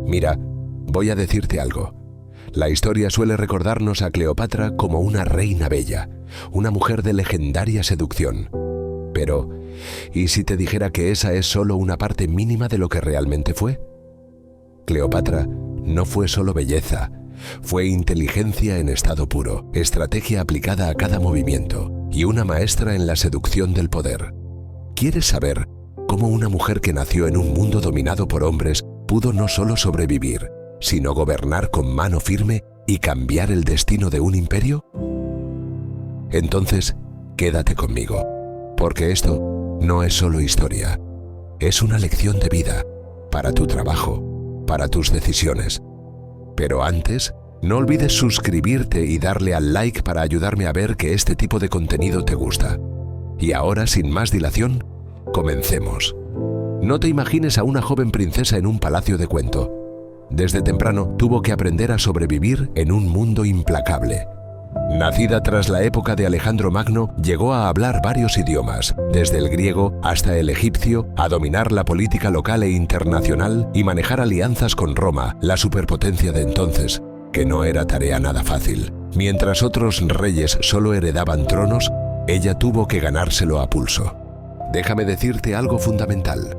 Mira, voy a decirte algo. La historia suele recordarnos a Cleopatra como una reina bella, una mujer de legendaria seducción. Pero, ¿y si te dijera que esa es solo una parte mínima de lo que realmente fue? Cleopatra no fue solo belleza, fue inteligencia en estado puro, estrategia aplicada a cada movimiento y una maestra en la seducción del poder. ¿Quieres saber cómo una mujer que nació en un mundo dominado por hombres pudo no solo sobrevivir, sino gobernar con mano firme y cambiar el destino de un imperio? Entonces, quédate conmigo, porque esto no es solo historia, es una lección de vida para tu trabajo, para tus decisiones. Pero antes, no olvides suscribirte y darle al like para ayudarme a ver que este tipo de contenido te gusta. Y ahora, sin más dilación, comencemos. No te imagines a una joven princesa en un palacio de cuento. Desde temprano tuvo que aprender a sobrevivir en un mundo implacable. Nacida tras la época de Alejandro Magno, llegó a hablar varios idiomas, desde el griego hasta el egipcio, a dominar la política local e internacional y manejar alianzas con Roma, la superpotencia de entonces, que no era tarea nada fácil. Mientras otros reyes solo heredaban tronos, ella tuvo que ganárselo a pulso. Déjame decirte algo fundamental.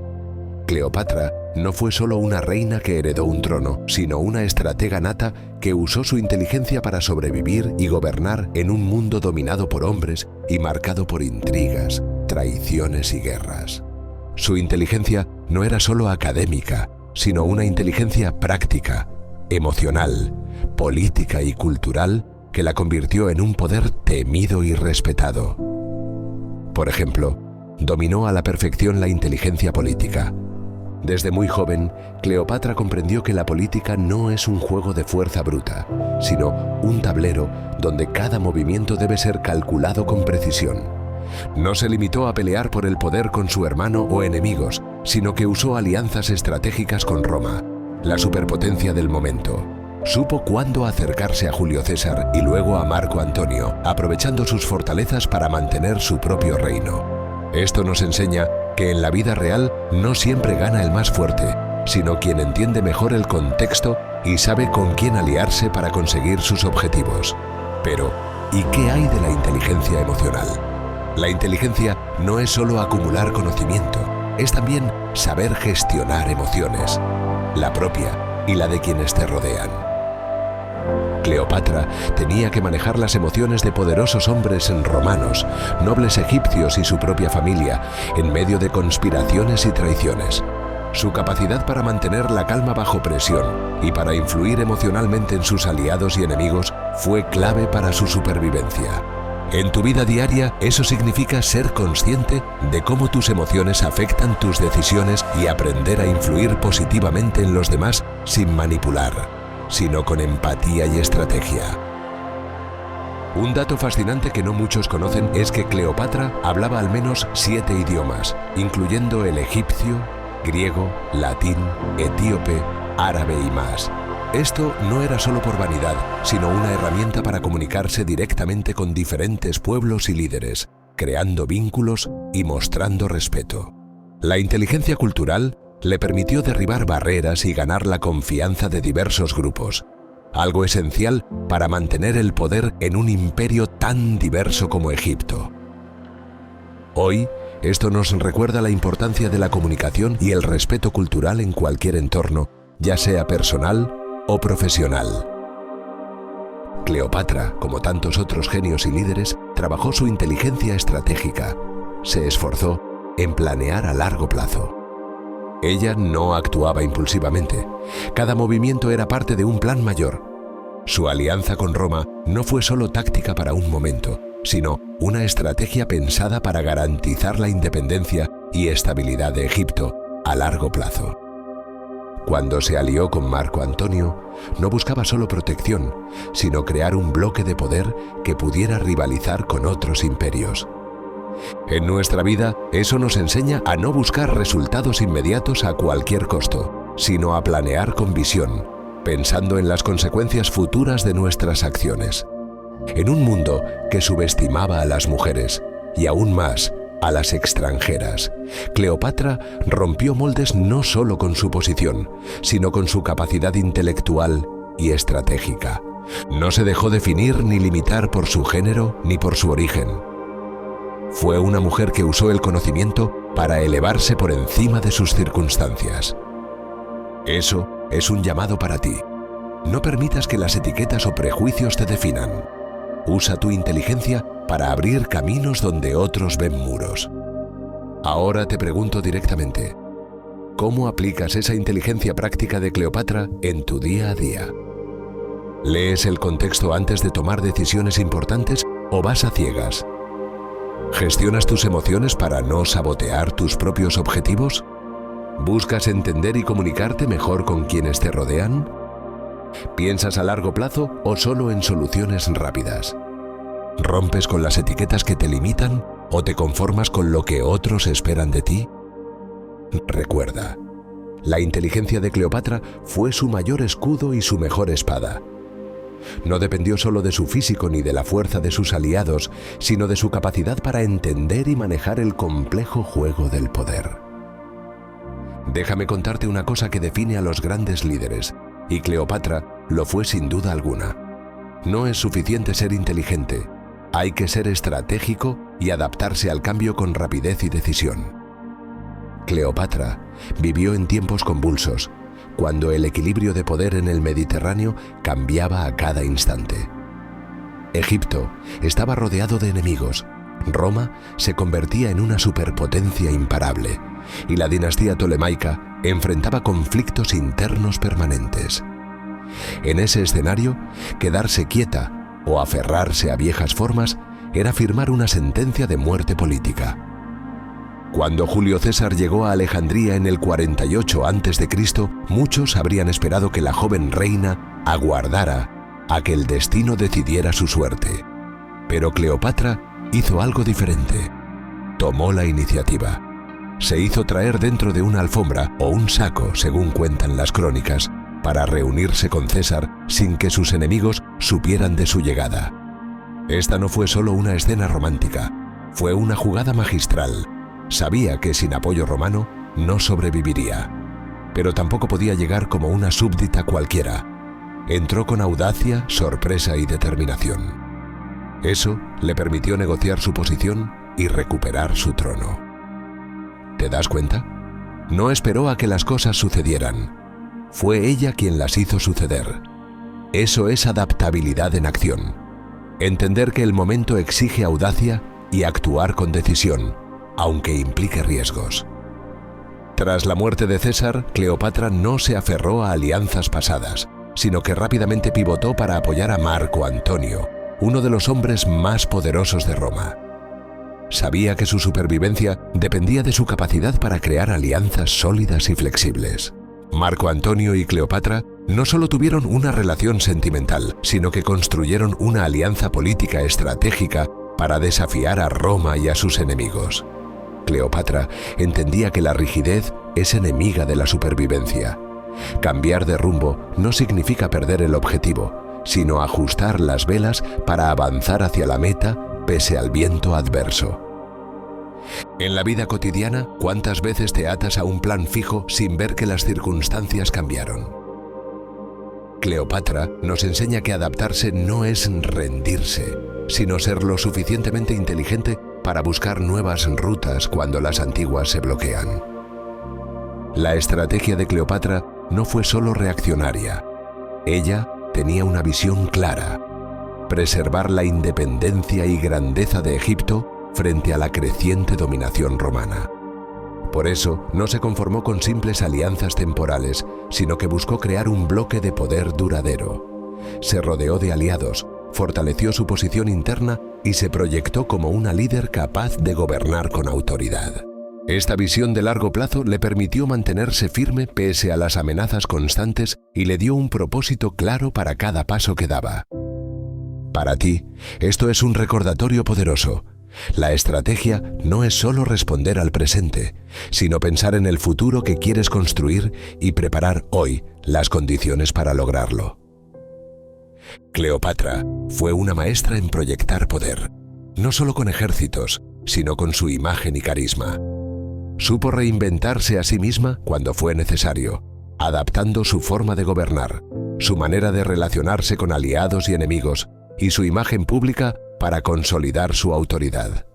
Cleopatra no fue solo una reina que heredó un trono, sino una estratega nata que usó su inteligencia para sobrevivir y gobernar en un mundo dominado por hombres y marcado por intrigas, traiciones y guerras. Su inteligencia no era solo académica, sino una inteligencia práctica, emocional, política y cultural que la convirtió en un poder temido y respetado. Por ejemplo, dominó a la perfección la inteligencia política. Desde muy joven, Cleopatra comprendió que la política no es un juego de fuerza bruta, sino un tablero donde cada movimiento debe ser calculado con precisión. No se limitó a pelear por el poder con su hermano o enemigos, sino que usó alianzas estratégicas con Roma, la superpotencia del momento. Supo cuándo acercarse a Julio César y luego a Marco Antonio, aprovechando sus fortalezas para mantener su propio reino. Esto nos enseña que en la vida real no siempre gana el más fuerte, sino quien entiende mejor el contexto y sabe con quién aliarse para conseguir sus objetivos. Pero, ¿y qué hay de la inteligencia emocional? La inteligencia no es solo acumular conocimiento, es también saber gestionar emociones, la propia y la de quienes te rodean. Cleopatra tenía que manejar las emociones de poderosos hombres romanos, nobles egipcios y su propia familia, en medio de conspiraciones y traiciones. Su capacidad para mantener la calma bajo presión y para influir emocionalmente en sus aliados y enemigos fue clave para su supervivencia. En tu vida diaria, eso significa ser consciente de cómo tus emociones afectan tus decisiones y aprender a influir positivamente en los demás sin manipular, sino con empatía y estrategia. Un dato fascinante que no muchos conocen es que Cleopatra hablaba al menos 7 idiomas, incluyendo el egipcio, griego, latín, etíope, árabe y más. Esto no era solo por vanidad, sino una herramienta para comunicarse directamente con diferentes pueblos y líderes, creando vínculos y mostrando respeto. La inteligencia cultural le permitió derribar barreras y ganar la confianza de diversos grupos, algo esencial para mantener el poder en un imperio tan diverso como Egipto. Hoy, esto nos recuerda la importancia de la comunicación y el respeto cultural en cualquier entorno, ya sea personal o profesional. Cleopatra, como tantos otros genios y líderes, trabajó su inteligencia estratégica. Se esforzó en planear a largo plazo. Ella no actuaba impulsivamente. Cada movimiento era parte de un plan mayor. Su alianza con Roma no fue solo táctica para un momento, sino una estrategia pensada para garantizar la independencia y estabilidad de Egipto a largo plazo. Cuando se alió con Marco Antonio, no buscaba solo protección, sino crear un bloque de poder que pudiera rivalizar con otros imperios. En nuestra vida, eso nos enseña a no buscar resultados inmediatos a cualquier costo, sino a planear con visión, pensando en las consecuencias futuras de nuestras acciones. En un mundo que subestimaba a las mujeres, y aún más, a las extranjeras. Cleopatra rompió moldes no solo con su posición, sino con su capacidad intelectual y estratégica. No se dejó definir ni limitar por su género ni por su origen. Fue una mujer que usó el conocimiento para elevarse por encima de sus circunstancias. Eso es un llamado para ti. No permitas que las etiquetas o prejuicios te definan. Usa tu inteligencia para abrir caminos donde otros ven muros. Ahora te pregunto directamente, ¿cómo aplicas esa inteligencia práctica de Cleopatra en tu día a día? ¿Lees el contexto antes de tomar decisiones importantes o vas a ciegas? ¿Gestionas tus emociones para no sabotear tus propios objetivos? ¿Buscas entender y comunicarte mejor con quienes te rodean? ¿Piensas a largo plazo o solo en soluciones rápidas? ¿Rompes con las etiquetas que te limitan o te conformas con lo que otros esperan de ti? Recuerda, la inteligencia de Cleopatra fue su mayor escudo y su mejor espada. No dependió solo de su físico ni de la fuerza de sus aliados, sino de su capacidad para entender y manejar el complejo juego del poder. Déjame contarte una cosa que define a los grandes líderes, y Cleopatra lo fue sin duda alguna. No es suficiente ser inteligente, hay que ser estratégico y adaptarse al cambio con rapidez y decisión. Cleopatra vivió en tiempos convulsos, cuando el equilibrio de poder en el Mediterráneo cambiaba a cada instante. Egipto estaba rodeado de enemigos, Roma se convertía en una superpotencia imparable y la dinastía tolemaica enfrentaba conflictos internos permanentes. En ese escenario, quedarse quieta o aferrarse a viejas formas era firmar una sentencia de muerte política. Cuando Julio César llegó a Alejandría en el 48 a.C., muchos habrían esperado que la joven reina aguardara a que el destino decidiera su suerte. Pero Cleopatra hizo algo diferente. Tomó la iniciativa. Se hizo traer dentro de una alfombra o un saco, según cuentan las crónicas, para reunirse con César sin que sus enemigos supieran de su llegada. Esta no fue solo una escena romántica, fue una jugada magistral. Sabía que sin apoyo romano no sobreviviría, pero tampoco podía llegar como una súbdita cualquiera. Entró con audacia, sorpresa y determinación. Eso le permitió negociar su posición y recuperar su trono. ¿Te das cuenta? No esperó a que las cosas sucedieran. Fue ella quien las hizo suceder. Eso es adaptabilidad en acción. Entender que el momento exige audacia y actuar con decisión, aunque implique riesgos. Tras la muerte de César, Cleopatra no se aferró a alianzas pasadas, sino que rápidamente pivotó para apoyar a Marco Antonio, uno de los hombres más poderosos de Roma. Sabía que su supervivencia dependía de su capacidad para crear alianzas sólidas y flexibles. Marco Antonio y Cleopatra no solo tuvieron una relación sentimental, sino que construyeron una alianza política estratégica para desafiar a Roma y a sus enemigos. Cleopatra entendía que la rigidez es enemiga de la supervivencia. Cambiar de rumbo no significa perder el objetivo, sino ajustar las velas para avanzar hacia la meta pese al viento adverso. En la vida cotidiana, ¿cuántas veces te atas a un plan fijo sin ver que las circunstancias cambiaron? Cleopatra nos enseña que adaptarse no es rendirse, sino ser lo suficientemente inteligente para buscar nuevas rutas cuando las antiguas se bloquean. La estrategia de Cleopatra no fue solo reaccionaria. Ella tenía una visión clara: preservar la independencia y grandeza de Egipto frente a la creciente dominación romana. Por eso, no se conformó con simples alianzas temporales, sino que buscó crear un bloque de poder duradero. Se rodeó de aliados, fortaleció su posición interna y se proyectó como una líder capaz de gobernar con autoridad. Esta visión de largo plazo le permitió mantenerse firme pese a las amenazas constantes y le dio un propósito claro para cada paso que daba. Para ti, esto es un recordatorio poderoso. La estrategia no es solo responder al presente, sino pensar en el futuro que quieres construir y preparar hoy las condiciones para lograrlo. Cleopatra fue una maestra en proyectar poder, no solo con ejércitos, sino con su imagen y carisma. Supo reinventarse a sí misma cuando fue necesario, adaptando su forma de gobernar, su manera de relacionarse con aliados y enemigos, y su imagen pública para consolidar su autoridad.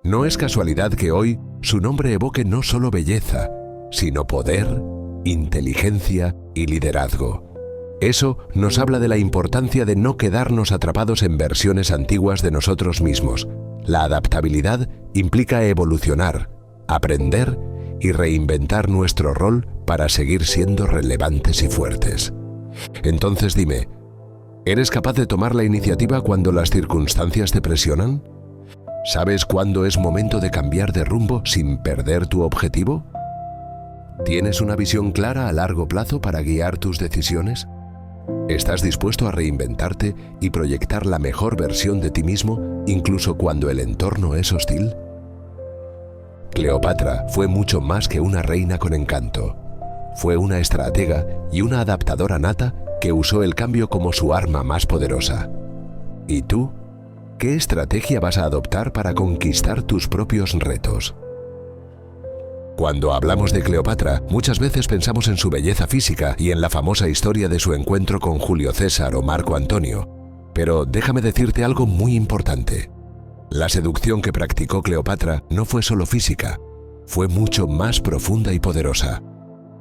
No es casualidad que hoy su nombre evoque no solo belleza, sino poder, inteligencia y liderazgo. Eso nos habla de la importancia de no quedarnos atrapados en versiones antiguas de nosotros mismos. La adaptabilidad implica evolucionar, aprender y reinventar nuestro rol para seguir siendo relevantes y fuertes. Entonces dime, ¿eres capaz de tomar la iniciativa cuando las circunstancias te presionan? ¿Sabes cuándo es momento de cambiar de rumbo sin perder tu objetivo? ¿Tienes una visión clara a largo plazo para guiar tus decisiones? ¿Estás dispuesto a reinventarte y proyectar la mejor versión de ti mismo, incluso cuando el entorno es hostil? Cleopatra fue mucho más que una reina con encanto. Fue una estratega y una adaptadora nata que usó el cambio como su arma más poderosa. ¿Y tú? ¿Qué estrategia vas a adoptar para conquistar tus propios retos? Cuando hablamos de Cleopatra, muchas veces pensamos en su belleza física y en la famosa historia de su encuentro con Julio César o Marco Antonio. Pero déjame decirte algo muy importante. La seducción que practicó Cleopatra no fue solo física, fue mucho más profunda y poderosa.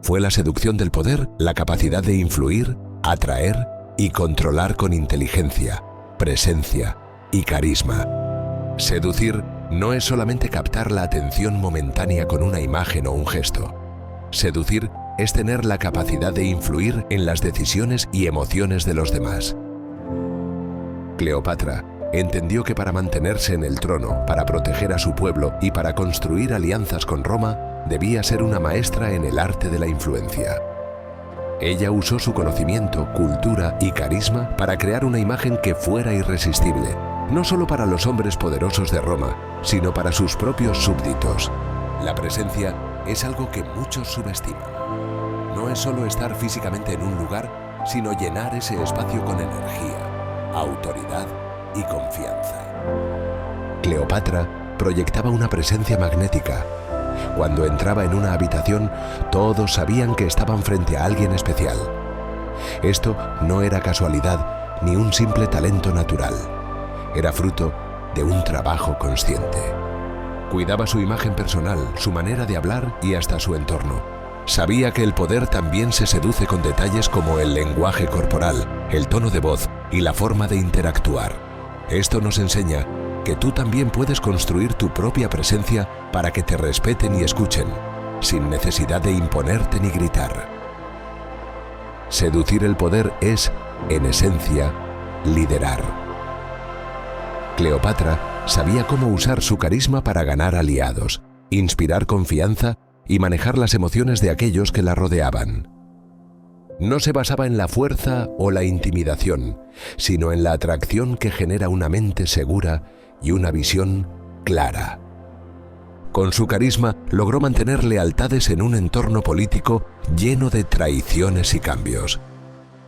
Fue la seducción del poder, la capacidad de influir, atraer y controlar con inteligencia, presencia y carisma. Seducir no es solamente captar la atención momentánea con una imagen o un gesto. Seducir es tener la capacidad de influir en las decisiones y emociones de los demás. Cleopatra entendió que para mantenerse en el trono, para proteger a su pueblo y para construir alianzas con Roma, debía ser una maestra en el arte de la influencia. Ella usó su conocimiento, cultura y carisma para crear una imagen que fuera irresistible, no solo para los hombres poderosos de Roma, sino para sus propios súbditos. La presencia es algo que muchos subestiman. No es solo estar físicamente en un lugar, sino llenar ese espacio con energía, autoridad y confianza. Cleopatra proyectaba una presencia magnética. Cuando entraba en una habitación, todos sabían que estaban frente a alguien especial. Esto no era casualidad ni un simple talento natural. Era fruto de un trabajo consciente. Cuidaba su imagen personal, su manera de hablar y hasta su entorno. Sabía que el poder también se seduce con detalles como el lenguaje corporal, el tono de voz y la forma de interactuar. Esto nos enseña que tú también puedes construir tu propia presencia para que te respeten y escuchen, sin necesidad de imponerte ni gritar. Seducir el poder es, en esencia, liderar. Cleopatra sabía cómo usar su carisma para ganar aliados, inspirar confianza y manejar las emociones de aquellos que la rodeaban. No se basaba en la fuerza o la intimidación, sino en la atracción que genera una mente segura y una visión clara. Con su carisma logró mantener lealtades en un entorno político lleno de traiciones y cambios.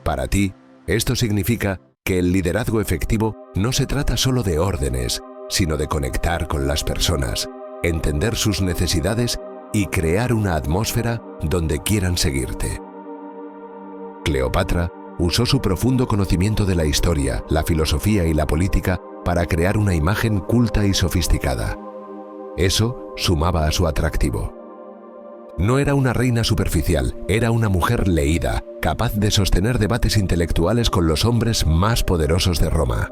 Para ti, esto significa que el liderazgo efectivo no se trata solo de órdenes, sino de conectar con las personas, entender sus necesidades y crear una atmósfera donde quieran seguirte. Cleopatra usó su profundo conocimiento de la historia, la filosofía y la política para crear una imagen culta y sofisticada. Eso sumaba a su atractivo. No era una reina superficial, era una mujer leída, capaz de sostener debates intelectuales con los hombres más poderosos de Roma.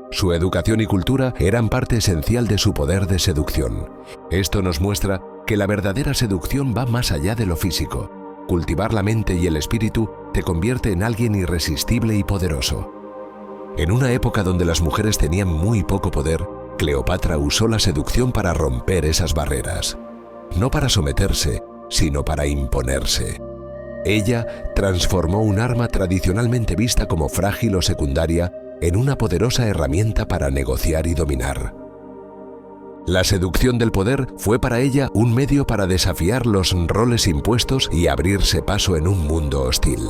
Su educación y cultura eran parte esencial de su poder de seducción. Esto nos muestra que la verdadera seducción va más allá de lo físico. Cultivar la mente y el espíritu te convierte en alguien irresistible y poderoso. En una época donde las mujeres tenían muy poco poder, Cleopatra usó la seducción para romper esas barreras. No para someterse, sino para imponerse. Ella transformó un arma tradicionalmente vista como frágil o secundaria en una poderosa herramienta para negociar y dominar. La seducción del poder fue para ella un medio para desafiar los roles impuestos y abrirse paso en un mundo hostil.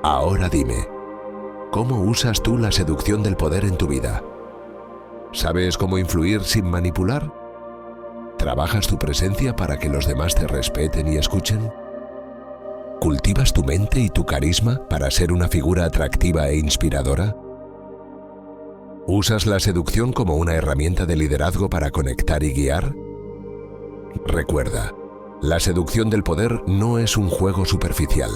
Ahora dime, ¿cómo usas tú la seducción del poder en tu vida? ¿Sabes cómo influir sin manipular? ¿Trabajas tu presencia para que los demás te respeten y escuchen? ¿Cultivas tu mente y tu carisma para ser una figura atractiva e inspiradora? ¿Usas la seducción como una herramienta de liderazgo para conectar y guiar? Recuerda, la seducción del poder no es un juego superficial.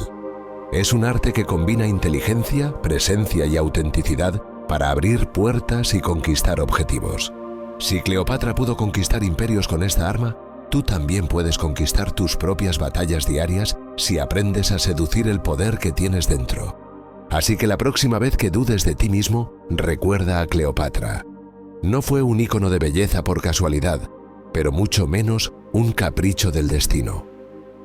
Es un arte que combina inteligencia, presencia y autenticidad para abrir puertas y conquistar objetivos. Si Cleopatra pudo conquistar imperios con esta arma, tú también puedes conquistar tus propias batallas diarias si aprendes a seducir el poder que tienes dentro. Así que la próxima vez que dudes de ti mismo, recuerda a Cleopatra. No fue un ícono de belleza por casualidad, pero mucho menos un capricho del destino.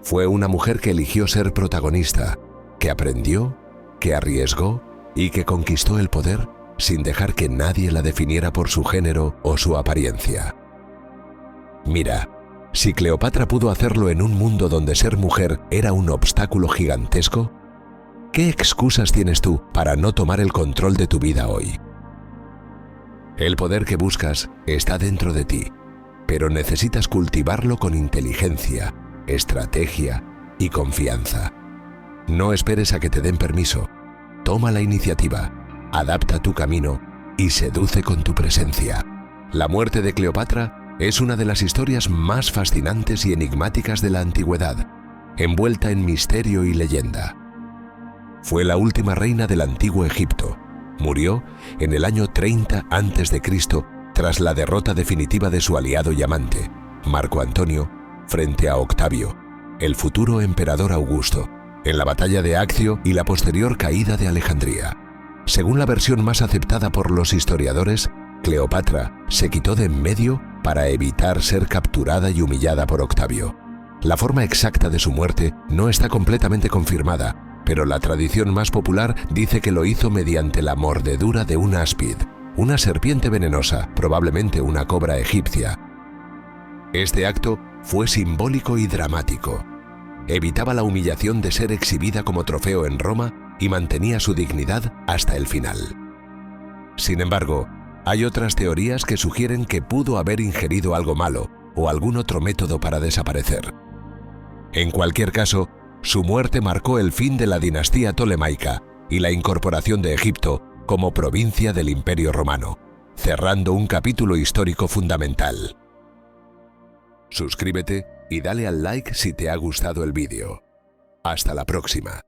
Fue una mujer que eligió ser protagonista, que aprendió, que arriesgó y que conquistó el poder sin dejar que nadie la definiera por su género o su apariencia. Mira, si Cleopatra pudo hacerlo en un mundo donde ser mujer era un obstáculo gigantesco, ¿qué excusas tienes tú para no tomar el control de tu vida hoy? El poder que buscas está dentro de ti, pero necesitas cultivarlo con inteligencia, estrategia y confianza. No esperes a que te den permiso. Toma la iniciativa, adapta tu camino y seduce con tu presencia. La muerte de Cleopatra es una de las historias más fascinantes y enigmáticas de la antigüedad, envuelta en misterio y leyenda. Fue la última reina del antiguo Egipto. Murió en el año 30 a.C. tras la derrota definitiva de su aliado y amante, Marco Antonio, frente a Octavio, el futuro emperador Augusto, en la batalla de Accio y la posterior caída de Alejandría. Según la versión más aceptada por los historiadores, Cleopatra se quitó de en medio para evitar ser capturada y humillada por Octavio. La forma exacta de su muerte no está completamente confirmada, pero la tradición más popular dice que lo hizo mediante la mordedura de un áspid, una serpiente venenosa, probablemente una cobra egipcia. Este acto fue simbólico y dramático. Evitaba la humillación de ser exhibida como trofeo en Roma y mantenía su dignidad hasta el final. Sin embargo, hay otras teorías que sugieren que pudo haber ingerido algo malo o algún otro método para desaparecer. En cualquier caso, su muerte marcó el fin de la dinastía tolemaica y la incorporación de Egipto como provincia del Imperio Romano, cerrando un capítulo histórico fundamental. Suscríbete y dale al like si te ha gustado el vídeo. Hasta la próxima.